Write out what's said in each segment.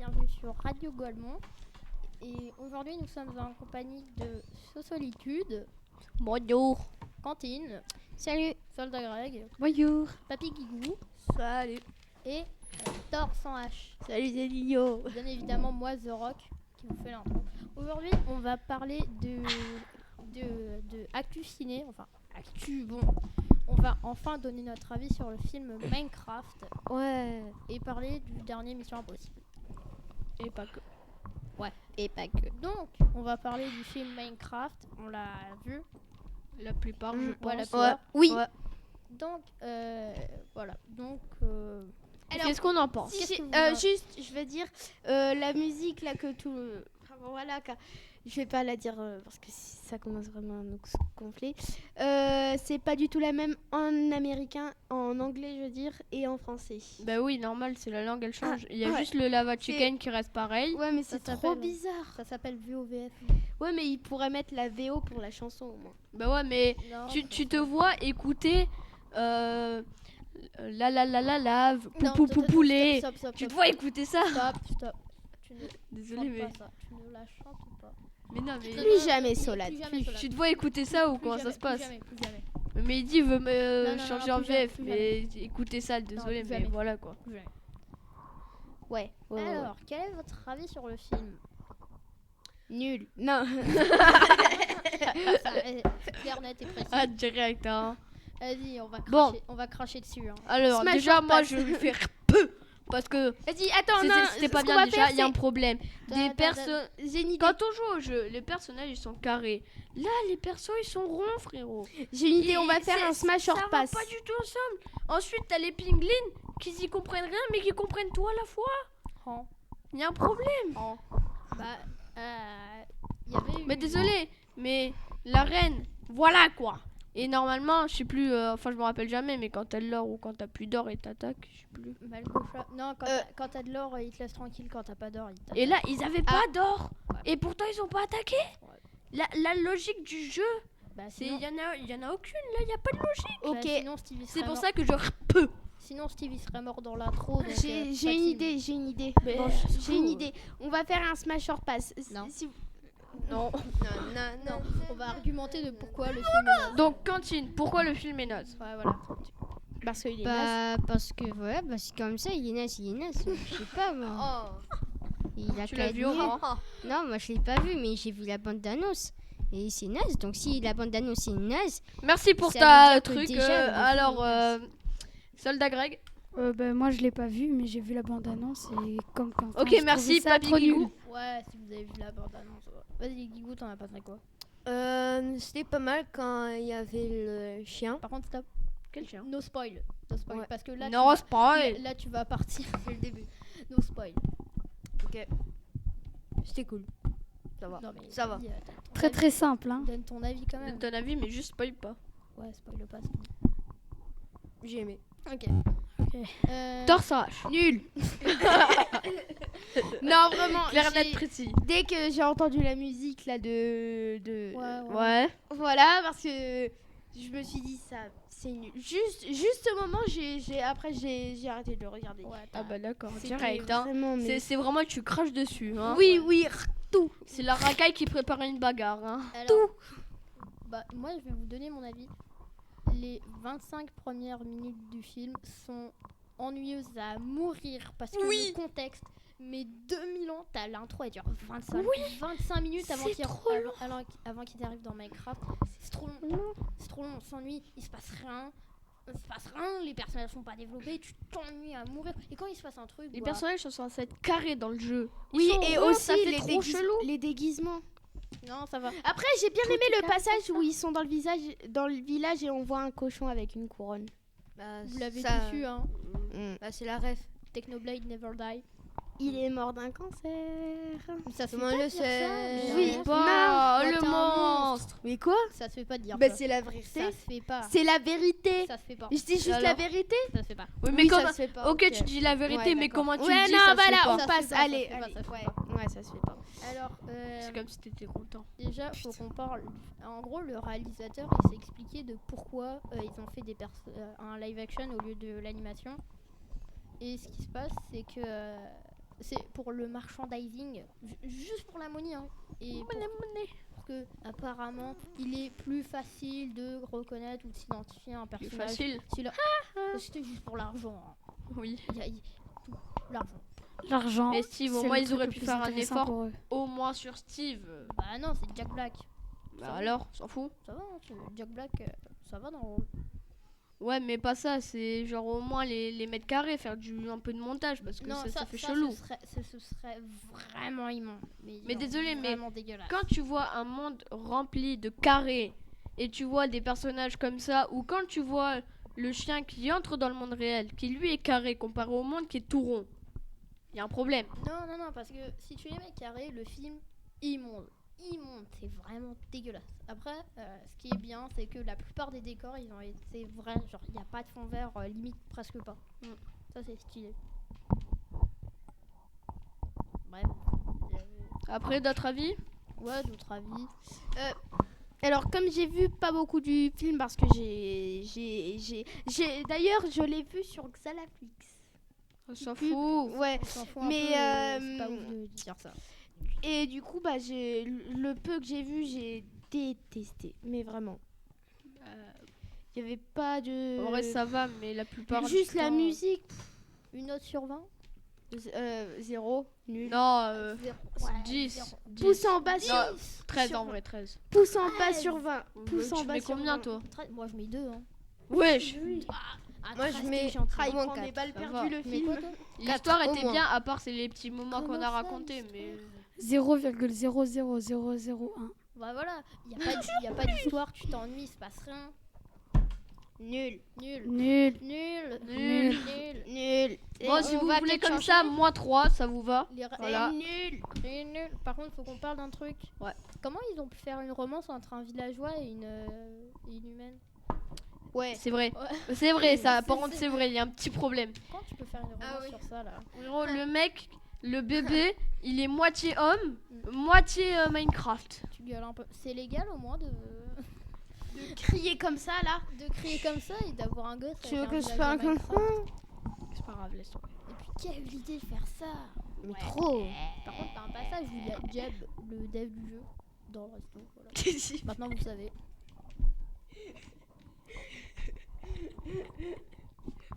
bienvenue sur Radio Golemont. Et aujourd'hui, nous sommes en compagnie de Sosolitude. Bonjour. Cantine. Salut. Soldat Greg. Bonjour. Papy Guigou. Salut. Et Thor sans H. Salut Zéligno. Bien évidemment, moi, The Rock, qui vous fait l'intro. Aujourd'hui, on va parler de Actu Ciné. Enfin, Actu, bon. On va enfin donner notre avis sur le film Minecraft. Ouais. Et parler du dernier Mission Impossible. Et pas que. Ouais. Et pas que. Donc, on va parler du film Minecraft. On l'a vu. La plupart, je pense. Ouais, la plupart. Oui. Ouais. Donc, voilà. Donc, alors, qu'est-ce qu'on en pense? Juste, je vais dire, la musique là que tout... Enfin, voilà, je vais pas la dire parce que ça commence vraiment à nous gonfler. C'est pas du tout la même en américain, en anglais je veux dire, et en français. Bah oui, normal, c'est la langue, elle change. Il y a ouais. juste le lava chicken qui reste pareil. Ouais, mais Ça c'est trop s'appelle- bizarre. ça s'appelle VOVF. Ouais, mais ils pourraient mettre la VO pour la chanson au moins. Bah ouais, mais Non, tu te vois écouter la Non, poulet. stop, Tu te vois écouter ça? Stop. Tu ne Désolé, chantes mais. pas ça. Tu ne la chantes pas. Mais non, mais. Plus jamais, Solade. Plus jamais, Solade. Tu te vois écouter ça ou Plus comment jamais, ça se passe? Plus jamais. Mais il dit il veut me Non, changer en plus jamais, VF, plus mais écoutez ça, désolé, plus mais jamais. voilà quoi. Ouais. Alors, quel est votre avis sur le film? Nul. Non. C'est clair, net et précis. Ah, direct, hein. Vas-y, on va cracher dessus. Hein. Alors, Smash déjà, or moi pass. je vais faire peu. Parce que Vas-y, attends, non. c'était pas ce qu'on bien va déjà, faire, il y a un c'est- problème. Des personnes. J'ai une idée. Quand on joue au jeu, les personnages ils sont carrés. Là, les persos ils sont ronds, frérot. J'ai une idée, on va Et faire un smash ça or va pass. pas du tout ensemble. Ensuite, t'as les pinglins qui y comprennent rien, mais qui comprennent tout à la fois. Oh. Il y a un problème. Bah, il y avait eu... Mais désolé, mais la reine, voilà quoi. Et normalement, je sais plus, enfin je me rappelle jamais, mais quand t'as de l'or ou quand t'as plus d'or et t'attaques, je sais plus. Malcocha. Non, quand t'as de l'or, il te laisse tranquille. Quand t'as pas d'or, il t'attaque. Et là, ils avaient pas d'or. Ouais. Et pourtant, ils ont pas attaqué. Ouais. La logique du jeu, Bah, c'est sinon, il y en a aucune. Là, il y a pas de logique. bah, Ok. sinon, Stevie C'est serait pour mort. ça que je peux. Sinon, Stevie serait mort dans l'intro. donc, J'ai pas de une film. idée, j'ai une idée. Mais Bon, c'est j'ai une cool. idée. On va faire un smash or pass. Non. Non. Non, on va argumenter de pourquoi le film est naze. Donc, Cantine, pourquoi le film est naze? Ouais, voilà. Parce qu'il est naze. Parce que voilà, c'est comme ça, il est naze. Je sais pas moi. Il a Tu l'as vu au claqué. rang? Non, moi je l'ai pas vu, mais j'ai vu la bande d'annonce. Et c'est naze, donc si la bande d'annonce est naze, Merci pour Ça ta veut dire que truc. déjà, le film Alors, est naze. Soldat Greg. Moi je l'ai pas vu, mais j'ai vu la bande-annonce et comme quand Ok, merci, Papy Guigou. Ouais, si vous avez vu la bande-annonce. Ouais. Vas-y, Guigou, t'en as pas fait quoi? C'était pas mal quand il y avait le chien. Par contre, stop. Quel chien? No spoil. No spoil. Ouais. Parce que là, Non, c'est pas vrai. là, tu vas partir. C'est le début. No spoil. C'était cool. Ça va. Non, mais Ça va. vas-y, donne ton Très avis. très simple, hein. Donne ton avis quand même. Donne ton avis, mais juste spoil pas. Ouais, spoil pas. J'ai aimé. Ok. Torsage. Nul. Non, vraiment. Clair, net, j'ai- précis. Dès que j'ai entendu la musique là de... Ouais. Ouais. Voilà, parce que je me suis dit ça, c'est nul. Juste ce moment, après j'ai arrêté de le regarder. Ouais, Ah bah d'accord, C'était direct. Hein. vraiment, mais- C'est vraiment que tu craches dessus. Hein. Oui, tout. C'est la racaille qui prépare une bagarre. Hein. Alors, bah, moi, je vais vous donner mon avis. Les 25 premières minutes du film sont ennuyeuses à mourir parce que le contexte, mais 2000 ans, t'as l'intro, elle dure 25 minutes avant qu'il arrive dans Minecraft. C'est trop long. C'est trop long, on s'ennuie, il se passe rien. Les personnages sont pas développés, tu t'ennuies à mourir. Et quand il se passe un truc, Les bah, personnages sont censés être carrés dans le jeu. Ils Oui, sont et ronds, aussi ça fait les, trop chelou. les déguisements. non, ça va. Après, j'ai bien aimé le passage où ils sont dans le village et on voit un cochon avec une couronne. Bah, Vous l'avez ça- tous eu, hein. Bah, c'est la ref. Technoblade Never Die. Il est mort d'un cancer. Ça se fait Comment pas le de dire ça, sait mais Oui, rien. Bah, Non, le t'es un monstre. Mais quoi? Ça se fait pas de dire Bah, ça. c'est la Ça vérité. se fait pas. C'est la vérité. Ça se fait pas. Je dis juste Alors la vérité. Ça se fait pas. Oui, mais Oui, comment... ça se fait pas. Ok, tu dis la vérité, Ouais, mais d'accord. comment tu Ouais, le dis, non, ça se voilà, fait on pas. Ça se passe. fait pas, ça Allez, se fait pas, allez. ça se fait Ouais, ça se fait pas. Alors, C'est comme si t'étais content. déjà, faut qu'on parle. En gros, le réalisateur, il s'est expliqué de pourquoi ils ont fait un live action au lieu de l'animation. Et ce qui se passe, c'est que c'est pour le merchandising, juste pour la monnaie. Hein, et pour que, apparemment, il est plus facile de reconnaître ou de s'identifier à un Plus personnage. facile. C'était juste pour l'argent. Hein. Oui. Tout, l'argent. L'argent. Et Steve, au c'est moins, le ils truc auraient le pu plus faire un intéressant effort. pour eux. Au moins sur Steve. Bah non, c'est Jack Black. Bah alors, s'en fout. Ça va, hein, Jack Black, ça va dans le rôle. Ouais, mais pas ça. C'est genre au moins les mètres carrés, faire un peu de montage parce que Non, ça fait chelou. Ce serait vraiment immonde. Mais désolé, mais vraiment dégueulasse. Quand tu vois un monde rempli de carrés et tu vois des personnages comme ça, ou quand tu vois le chien qui entre dans le monde réel, qui lui est carré comparé au monde qui est tout rond, il y a un problème. Non, parce que si tu les mets carrés, le film, immonde, c'est vraiment dégueulasse. Après, ce qui est bien, c'est que la plupart des décors, ils ont été vrais, genre il n'y a pas de fond vert, limite presque pas. Ça c'est stylé. Bref. Après, d'autres avis? Ouais, d'autres avis. Alors, comme j'ai vu pas beaucoup du film parce que d'ailleurs, je l'ai vu sur Xalaflix. On s'en Pub. fout. Ouais. On s'en fout un Mais, peu, c'est pas ouf de dire ça. Et du coup, bah, le peu que j'ai vu, j'ai détesté. Mais vraiment. Il n'y avait pas de... En vrai, ça va, mais la plupart Juste du la temps- musique. Une note sur 20 0, nul. Non, Zéro. 10. zéro. 10. Pouce en bas sur... 13 en vrai, 13. Pouce en bas sur 20. Pouce Tu en bas mets sur combien 20. toi? Moi je mets 2. Hein. Wesh. Moi, je mets gentil. Ah, il Au moins prend des quatre, balles ça perdues va. le Mais film. quoi, toi L'histoire Quatre, au était moins. bien, à part c'est les petits moments qu'on Comment a ça, racontés, l'histoire mais 0,00001. Bah voilà, il n'y a pas d'histoire, tu t'ennuies, il se passe rien. Nul. Nul. Nul. Nul. Nul. Nul. bon, si on vous va voulez peut-être comme changer. ça, moins 3, ça vous va? Voilà. Nul. Nul. Par contre, faut qu'on parle d'un truc. Ouais. Comment ils ont pu faire une romance entre un villageois et une humaine? Ouais. C'est vrai. Ouais. C'est vrai, ça. C'est- Par contre, c'est vrai, il y a un petit problème. Comment tu peux faire une romance Ah oui. sur ça là? Gros, le mec, le bébé, il est moitié homme, moitié Minecraft. Tu gueules un peu. C'est légal au moins de Crier comme ça, là. crier comme ça et d'avoir un gosse. Tu avec veux un que je villageois fasse comme Minecraft. C'est pas grave, laisse tomber. Et puis qui a eu l'idée de faire ça? Mais trop. Par contre, t'as un passage où il y a Jeb, le dev du jeu, dans le resto. Voilà. Maintenant vous savez.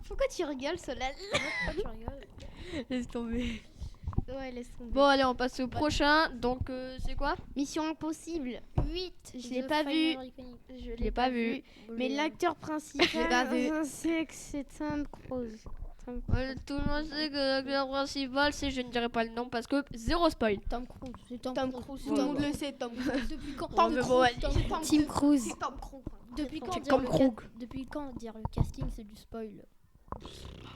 Pourquoi tu rigoles, Solal? Pourquoi tu rigoles? Laisse tomber. Ouais, laisse tomber. Bon, allez, on passe au prochain. Donc, c'est quoi? Mission Impossible. 8. Je l'ai pas vu. Je l'ai pas vu. Mais l'acteur principal, l'ai pas vu. c'est que c'est Tom Cruise. Tout le monde sait que l'acteur principal, c'est, je ne dirai pas le nom parce que zéro spoil. Tom Cruise. C'est Tom, Tom Cruise. Cruise, C'est tout le Tom monde Cruise. le sait, Tom Cruise. Depuis quand Tom mais Cruise, bon, Tom Cruise. Team Cruise. C'est Tom Cruise. Depuis quand dire Tom le Cruise. Depuis quand dire le casting c'est du spoil?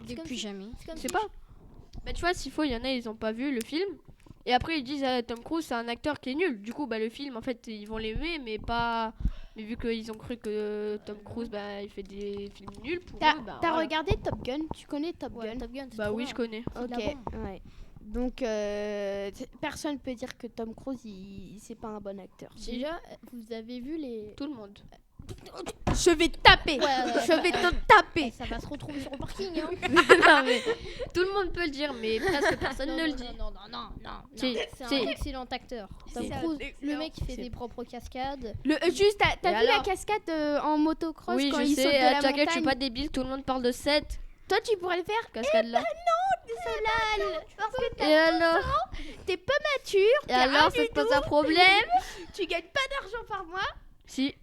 C'est comme Depuis si- jamais. c'est comme Je sais si pas. Bah, tu vois, s'il faut, il y en a, ils ont pas vu le film. Et après, ils disent, ah, Tom Cruise, c'est un acteur qui est nul. Du coup, bah, le film, en fait, ils vont l'aimer, mais pas. Mais vu qu'ils ont cru que Tom Cruise, bah, il fait des films nuls pour T'as eux, bah, t'as voilà. regardé Top Gun? Tu connais Top Ouais, Gun? Top Gun, c'est Bah trop oui, bien. je connais. C'est de la Ok, bombe. ouais. Donc, personne peut dire que Tom Cruise, c'est pas un bon acteur. Déjà, vous avez vu les. Tout le monde. Je vais te taper. Je vais te taper. Ça va se retrouver sur le parking, hein. Non, mais tout le monde peut le dire, mais presque personne Non, ne non, le dit. non. Si, C'est si. un excellent acteur. Tom Si. Cruise, un le excellent- mec qui fait si. ses propres cascades. Juste, t'as Et vu la alors cascade en motocross Oui, quand je il saute sais, de la t'inquiète, je suis montagne? pas débile, tout le monde parle de cette Toi, tu pourrais le faire? cascade-là. Solal, parce que Et alors t'es pas mature. Et t'es alors, rien ça du te pose tout, un problème Tu gagnes pas d'argent par mois. Si,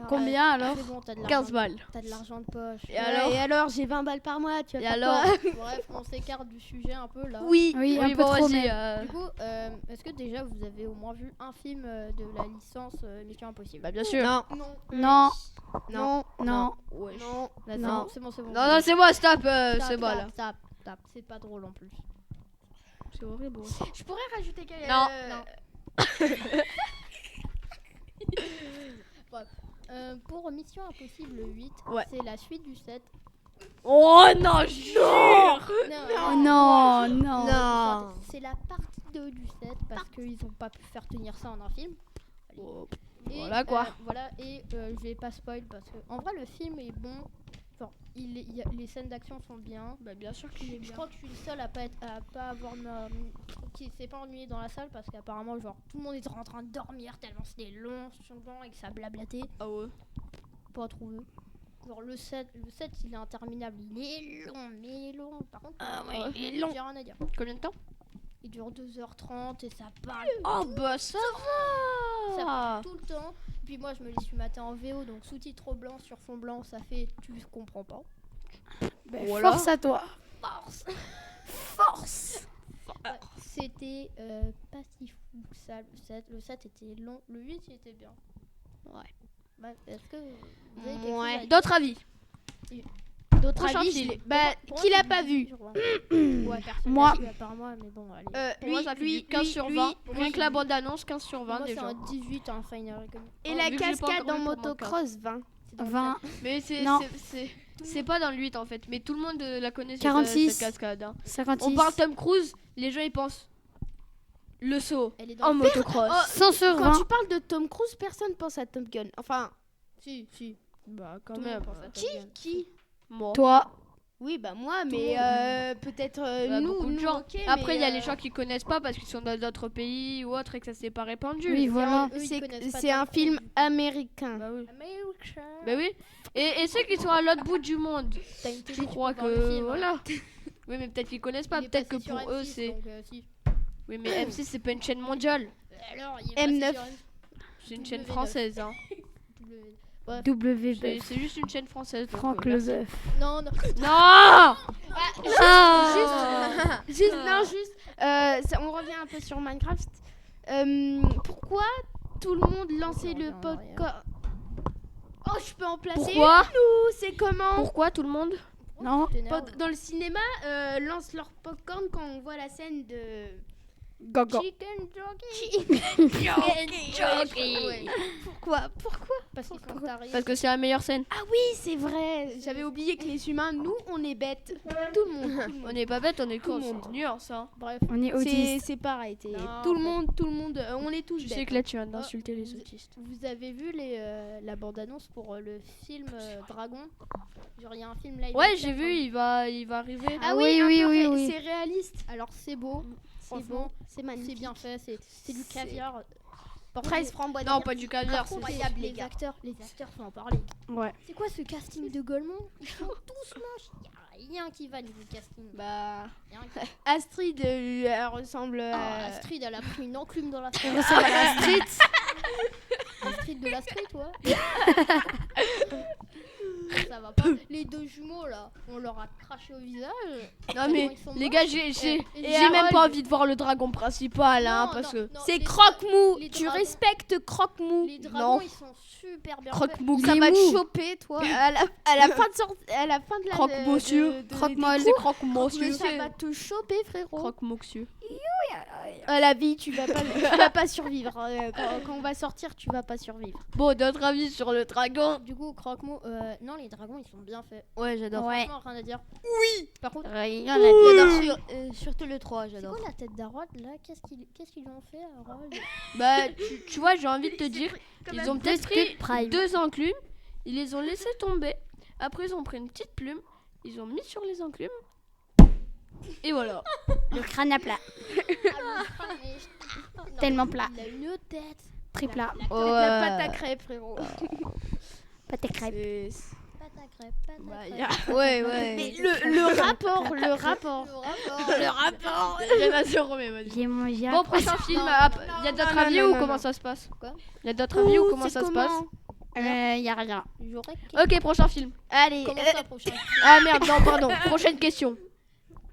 Combien alors? C'est bon, t'as de 15 l'argent. balles. T'as de l'argent de poche. Et alors Et alors, j'ai 20 balles par mois. Tu vas Et faire alors quoi? Bref, on s'écarte du sujet un peu là. Oui. Oui, un Oui, peu bon, trop, vas-y. mais... Du coup, est-ce que déjà vous avez au moins vu un film de la licence Mission Impossible? Bah, bien sûr. Non. Non, Non. non. Wesh. Non. Là, c'est Non. bon, c'est bon, c'est bon. Non, non, c'est moi, stop, Stop, c'est bon stop, là. stop. C'est pas drôle en plus. C'est horrible. Je pourrais rajouter quelque Non. Pour Mission Impossible 8, Ouais. c'est la suite du 7. Oh non, jure Oh non, non. Non. C'est la partie 2 du 7 parce qu'ils ont pas pu faire tenir ça en un film. Oh, Et, Voilà, quoi. voilà, et je vais pas spoil parce que en vrai le film est bon, Genre, les scènes d'action sont bien. Bah bien sûr qu'il est Je bien. crois que je suis le seul à pas avoir qui s'est pas ennuyé dans la salle parce qu'apparemment genre tout le monde était en train de dormir tellement c'était long souvent et que ça blablatait. Ah ouais. Pas trouvé. Genre le set il est interminable, il est long. Par contre, il est long. j'ai rien à dire. Combien de temps? Il dure 2h30 et ça parle. Oh bah ça Ça va. parle tout le temps. Puis moi je me les suis maté en VO donc sous-titres blanc sur fond blanc, ça fait tu comprends pas. Voilà. Force à toi. Force. Ouais, c'était pas si fou que ça le 7 était long, le 8 il était bien. Ouais. Bah, est-ce que vous avez quelque chose à dire? D'autres avis? D'autres Prochain avis, film. Pour qui moi, l'a c'est pas du vu 10 sur 20. Ouais, personne Moi. l'a vu à part moi, mais bon, allez. Pour moi ça fait du 15 sur 20. Rien que la bande annonce 15 sur 20 Moi, c'est déjà. un 18 en Final Reckoning. Et Oh, la vu que j'ai pas cascade encore en vu pour mon motocross, 20. C'est dans le 20. Mais Non. c'est pas dans le 8 en fait, mais tout le monde la connaît cette 46. cette cascade. Hein. 56. On parle Tom Cruise, les gens ils pensent le saut Elle est dans en le motocross. 100 sur Quand 20. tu parles de Tom Cruise, personne pense à Top Gun. Enfin, Si. Bah quand Tout le même. monde pense à Top Gun. qui Moi. Toi. Oui, bah moi, Tout mais le peut-être Bah, nous, beaucoup de nous, gens. ok, Après il y a mais, les gens qui connaissent pas parce qu'ils sont dans d'autres pays ou autre et que ça s'est pas répandu. Oui, voilà. Eux, ils connaissent pas c'est Tom un Cruise. film américain. Bah oui. America. Bah oui. Et ceux qui sont à l'autre bout du monde, T'as une télé, je tu crois peux voir le que film, hein. voilà. Oui mais peut-être qu'ils connaissent pas, Il est peut-être que passé sur pour eux M6, c'est. donc, si. Oui mais M6 c'est pas une chaîne mondiale, Alors, il est M9. passé sur c'est une chaîne W9. française. Hein. Ouais. W. C'est juste une chaîne française. donc, Franck merci. Leboeuf. Non. Non. On revient un peu sur Minecraft. Pourquoi tout le monde lançait On le revient en arrière. popcorn? Oh, je peux en placer Pourquoi? une ou c'est comment? Pourquoi tout le monde? Non. Dans le cinéma, lance leur popcorn quand on voit la scène de Gogo. Chicken jockey. Ouais. Pourquoi? Parce qu'ils sont tarés. Parce que c'est la meilleure scène. Ah oui, c'est vrai. J'avais oublié que les humains, nous, on est bêtes. Tout le monde. On n'est pas bête, on est Tout le con. monde. C'est une nuance, hein. Bref. On est autiste. C'est pareil. Non, Tout le en fait. monde, on est tous Tu bêtes. sais que là tu viens d'insulter les vous- autistes. Vous avez vu la bande-annonce pour le film Dragon? Genre, il y a un film live. Ouais, action, j'ai vu, il va arriver. Ah oui, oui, un peu oui, oui. C'est réaliste. Alors, c'est beau. C'est Franchement, beau. C'est c'est magnifique. bien fait. C'est du C'est- caviar. Par contre, 13 francs boîte. Non, pas du caviar. par contre, c'est- incroyable, les les gars. acteurs faut en parler. Ouais. C'est quoi ce casting de Golemont? Ils sont tous moches. Il y a rien qui va niveau casting. Bah, Y a rien qui- Astrid, elle ressemble Ah, à... Astrid, elle a pris une enclume dans la Elle ressemble à la street. Astrid de la street, ouais. Ça va pas. Les deux jumeaux là, on leur a craché au visage. Non mais Ils sont les moches. gars, j'ai Et même Harold- pas envie de voir le dragon principal hein, Non, parce non, que non, C'est les Croque-Mou. les Tu dragons- respectes Croque-Mou. Les dragons, Non. ils sont super bien croque-mou, Ça va te mou. choper, toi. À la fin de la... Croque-monsieur. Croque-molle. c'est croque-monsieur. Ça va te choper, frérot. Croque-moxieux. À la vie, tu vas pas survivre. Quand on va sortir, tu vas pas survivre. Bon, d'autres avis sur le dragon? fait. Du coup, Croque-Mou, non, les dragons, ils sont bien faits. Ouais, j'adore. Ouais. Franchement, rien à dire. Oui. Par contre, J'adore surtout le 3, c'est j'adore. quoi la tête d'Harold là? Qu'est-ce qu'ils lui ont fait à Harold? Bah, tu vois, j'ai envie de te dire, ils ont peut-être pris Prime. 2 enclumes, ils les ont laissés tomber. Après, ils ont pris une petite plume, ils ont mis sur les enclumes. Et voilà. Le crâne à plat. Non, Tellement plat. Il a une tête. Très plat. La pâte à crêpes, frérot. Pas tes crêpes. Pâte à crêpes, pâte à Bah, crêpes. Ouais, ouais. Mais le rapport. Le rapport. Rien à dire, mais vas-y. J'ai mangé Bon, un prochain film, non, il y a d'autres non, avis non, ou non, comment non. ça se passe? Quoi? Il y a d'autres avis ou comment ça se passe? Y a rien. J'aurais Ok, prochain film. Allez, Comment ça, prochain? Ah merde, non, pardon. Prochaine question.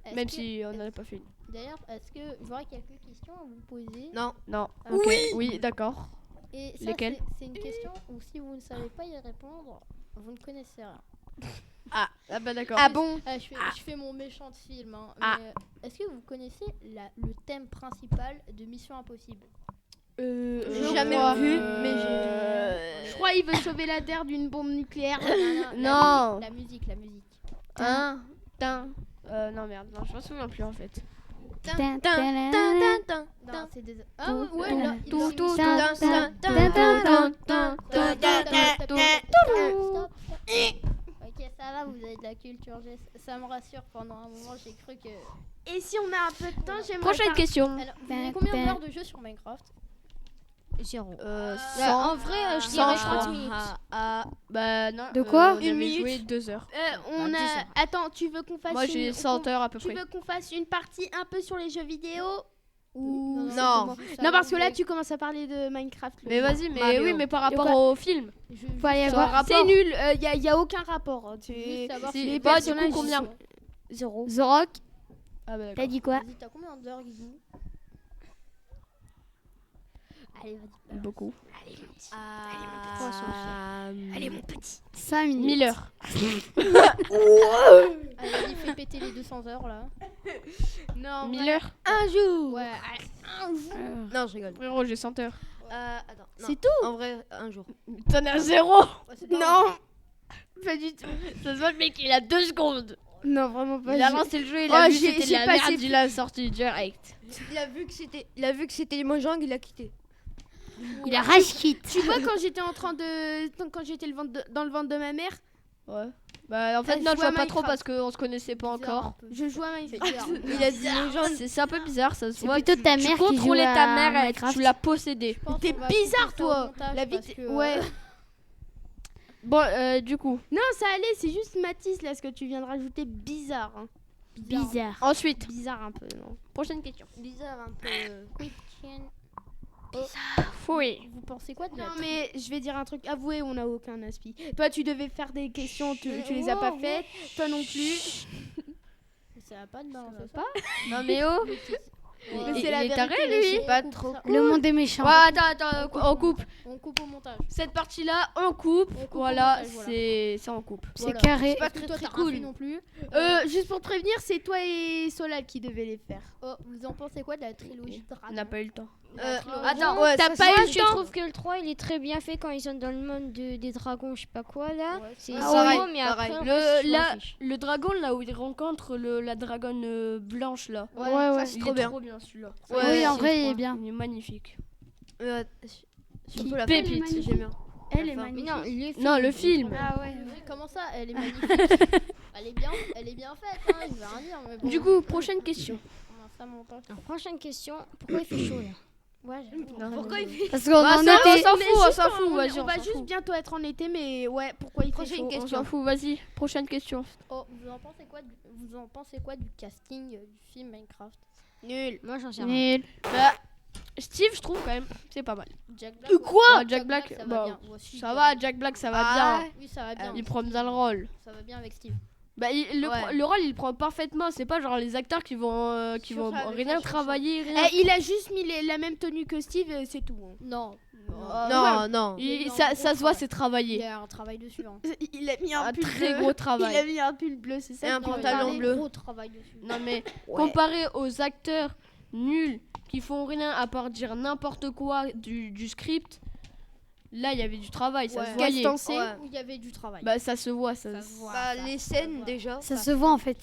Est-ce Même que- si on n'en a pas fait une. D'ailleurs, est-ce que j'aurais quelques questions à vous poser? Non. Non. Ah, Ok. Oui, d'accord. Et ça, Lesquelles? c'est une question où si vous ne savez pas y répondre, vous ne connaissez rien. Ah bah d'accord. ah bon? Je fais mon méchant de film. Hein, Ah. mais, est-ce que vous connaissez le thème principal de Mission Impossible? J'ai jamais vu, mais Je crois qu'il veut sauver la Terre d'une bombe nucléaire. Non. La musique. Hein? Non merde, non, je me souviens plus en fait. Tin, tin, tin, tin. Non, c'est des... Ah Tout, ouais, tout, là, tout, ils tout, ont- tin, tin, tin, tin, tin, tin. Stop. Ok, ça Ça va, vous avez de la culture G. Ça me rassure. Pendant un moment, j'ai cru que. Et si on a un peu de temps, j'aimerais Prochaine question. Alors, vous avez combien d'heures de jeu sur Minecraft? 0. Sans- En vrai, je sans, dirais je 30 crois. minutes. Bah non. De quoi On avait joué 2 heures. on Bah, 10 a. heures. Attends, tu veux qu'on fasse Moi j'ai 100 heures à peu Tu près. veux qu'on fasse une partie un peu sur les jeux vidéo ou Non. c'est Non. comment Non, parce que là, tu commences à parler de Minecraft. Mais vas-y, mais Mario. oui, mais par Et rapport quoi au film. Faut y avoir. C'est nul, il y a aucun rapport. hein, Juste savoir si- si les bah, du coup, personnages combien sont 0. Zorok, Ah bah t'as d'accord. dit quoi? Vas-y, t'as combien d'heures, Guigou? Allez, vas-y. Beaucoup. Allez, mon petit. 5 minutes. 1000 heures. Allez, vas-y, fais péter les 200 heures là. Non, 1000 heures. un jour. Ouais, allez, un jour. Non, je rigole. Frérot, j'ai 100 heures. Attends. non. C'est tout. En vrai, un jour. T'en as 0. Ouais, c'est pas Non, pas du tout. Ça se voit, le mec, il a 2 secondes. Non, vraiment pas. Il a j'ai- lancé le jeu, il Oh, a vu j'ai- c'était de j'ai la passé merde, il a sorti direct. Il a vu que c'était les Mojang, il a quitté. Il a rage quitte. Tu vois, quand j'étais en train de. Quand j'étais dans le ventre de ma mère, Ouais. Bah en fait, Elle non, je joue à vois pas trop Minecraft. parce qu'on se connaissait pas bizarre, un encore. peu. je jouais à Minecraft. Il a dit Mojang. C'est un peu bizarre, ça se C'est voit. plutôt ta tu mère qui joue contrôlais ta à mère, Minecraft. tu l'as possédée. Je pense T'es qu'on va bizarre, couper ça au toi. montage La parce vie. que, Ouais. Bon, du coup. Non, ça allait, c'est juste Mathis là, ce que tu viens de rajouter. Bizarre. Hein. Bizarre. Ensuite, Bizarre un peu, non. prochaine question. Bizarre un peu. Question. Oui. Vous pensez quoi de la Non, mais je vais dire un truc. Avouez, on n'a aucun aspi. Toi, tu devais faire des questions, tu les as pas Oh, faites. Toi non plus. Ça va pas de balancer ça. Non mais oh. Mais Il- c'est la il est taré, vérité, lui. mais Pas On trop. coupe ça. Le monde est méchant. Ouais, attends, on coupe. On coupe au montage. Cette partie-là, on coupe. On coupe au Voilà, montage, voilà. c'est ça, on coupe. C'est Voilà. carré. Parce que toi, t'as rien fait non plus. Juste pour te prévenir, c'est toi et Solal qui devaient les faire. Oh, vous en pensez quoi de la trilogie Dragon? On n'a pas eu le temps. Attends, ouais, T'as ça, pas c'est- eu, je trouve que le 3 il est très bien fait quand ils sont dans le monde des dragons, je sais pas quoi là. Ouais, C'est Ah c'est ouais, beau, mais pareil. après, Le dragon là où il rencontre la dragonne blanche là. Ouais, ça, ouais. c'est Il trop est bien. trop bien celui-là. Oui, en c'est vrai, il le est bien. Il est magnifique. Surtout la Pépite. fin, j'aime bien. Elle est fin. magnifique. Mais non, le film. Non, le film. Ah ouais. Comment ça? Elle est magnifique. Elle est bien faite, hein, je vais rien dire. Mais bon. Du coup, prochaine question. Comment ça, mon pote? Alors, prochaine question, pourquoi il fait chaud là? Ouais, Pourquoi il fait Parce qu'on Bah, en ça, était. on s'en fout, on juste s'en fout, on- vas-y, on va s'en juste fout. bientôt être en été, mais ouais, pourquoi il fait Prochaine chaud question. On s'en fout, vas-y. Prochaine question. Oh, vous en pensez quoi du casting du film Minecraft? Nul. Moi j'en sais rien. Nul. Steve, je trouve quand même, c'est pas mal. Jack Black. Quoi Ah, Jack Black, ça bah, va bien. Ouais, si, Ça va, Jack Black, ça va bien. Oui, ça va bien. Il prend bien le rôle. Ça va bien avec Steve. Bah, Ouais. le rôle, il le prend parfaitement. C'est pas genre les acteurs qui vont Sur ça, rien sur ça. travailler, rien. Il a juste mis la même tenue que Steve, c'est tout. hein. Non. Non, non. Ça se voit, c'est Il y travaillé. a un travail dessus. Hein. Il a mis un Un pull très bleu. gros Il a travail. mis un pull bleu, c'est ça Et un que tu veux pantalon parler bleu. Gros travail dessus. Non mais comparé aux acteurs nuls qui font rien à part dire n'importe quoi du script, là il y avait du travail, ça Ouais. se voyait. Gastancé. Ouais. Où il y avait du travail. Bah ça se voit, Ça se voit. Bah, ça, les ça scènes se voit. déjà. Ça se voit en fait.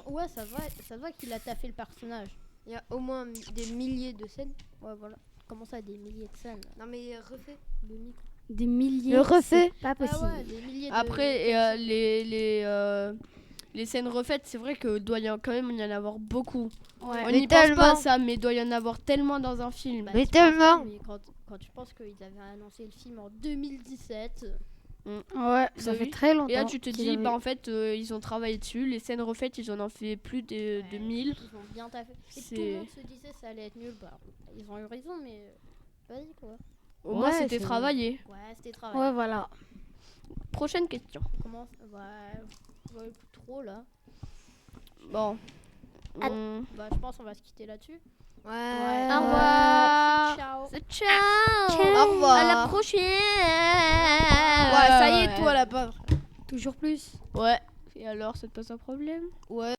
Ouais, ça se voit qu'il a taffé le personnage. Il y a au moins des milliers de scènes. Ouais, voilà. Comment ça, des milliers de scènes? Non, mais refait. Le micro. Des milliers. Le refait. c'est Pas Ah possible. ouais, des milliers de. Après les scènes refaites, c'est vrai que doit quand même y en avoir beaucoup. Ouais. On Mais n'y pense pas tellement. à ça, mais il doit y en avoir tellement dans un film. Bah, Mais tu penses pas, tellement. mais quand tu penses qu'ils avaient annoncé le film en 2017. Ouais, ça Bah fait oui. très longtemps. Et là tu te qu'il dis, avait- bah en fait ils ont travaillé dessus, les scènes refaites ils en ont fait plus de 1000. Ils ont bien taffé. Et tout C'est- le monde se disait ça allait être nul. Bah, ils ont eu raison, mais vas-y quoi. Au moins Ouais, c'était c'est- travaillé. Ouais, c'était travail. Ouais, voilà. Prochaine question. Comment ouais, plus trop là. Bon. Ah. Bah, je pense qu'on va se quitter là-dessus. Ouais. Au revoir. Ciao. Ciao. Au revoir. À la prochaine. Ouais, ça y est, toi là-bas. Toujours plus. Ouais. Et alors, c'est pas un problème? Ouais.